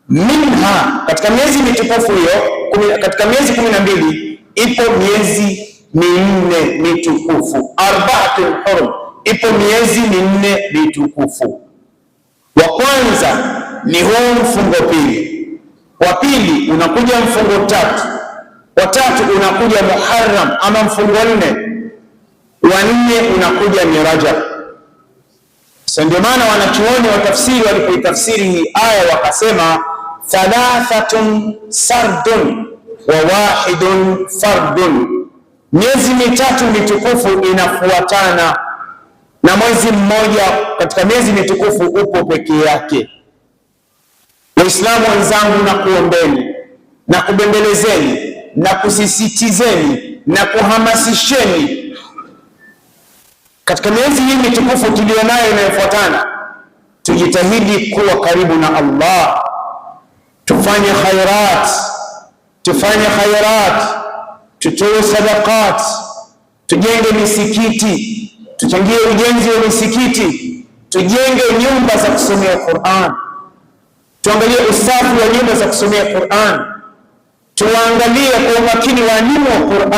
minha, katika miezi mitukufu hiyo, katika miezi 12 ipo miezi minne mitukufu. Arba'atul hurum, ipo miezi minne mitukufu. Wa kwanza ni huu mfungo pili, wa pili unakuja mfungo tatu, wa tatu unakuja Muharram ama mfungo 4, wa 4 unakuja ni Rajab. Sasa ndio maana wanachuoni wa tafsiri walipoitafsiri hii aya wakasema thalathatun sardun wa wahidun fardun, miezi mitatu mitukufu inafuatana na mwezi mmoja katika miezi mitukufu upo peke yake. Waislamu wenzangu, na kuombeni na kubembelezeni na kusisitizeni na kuhamasisheni katika miezi hii mitukufu tulionayo inayofuatana, tujitahidi kuwa karibu na Allah, tufanye khairat, tutoe sadaqat, tujenge misikiti, tuchangie ujenzi wa misikiti, tujenge nyumba za kusomea Qur'an, tuangalie usafi wa nyumba za kusomea Qur'an, tuangalie kwa umakini walimu wa Qur'an.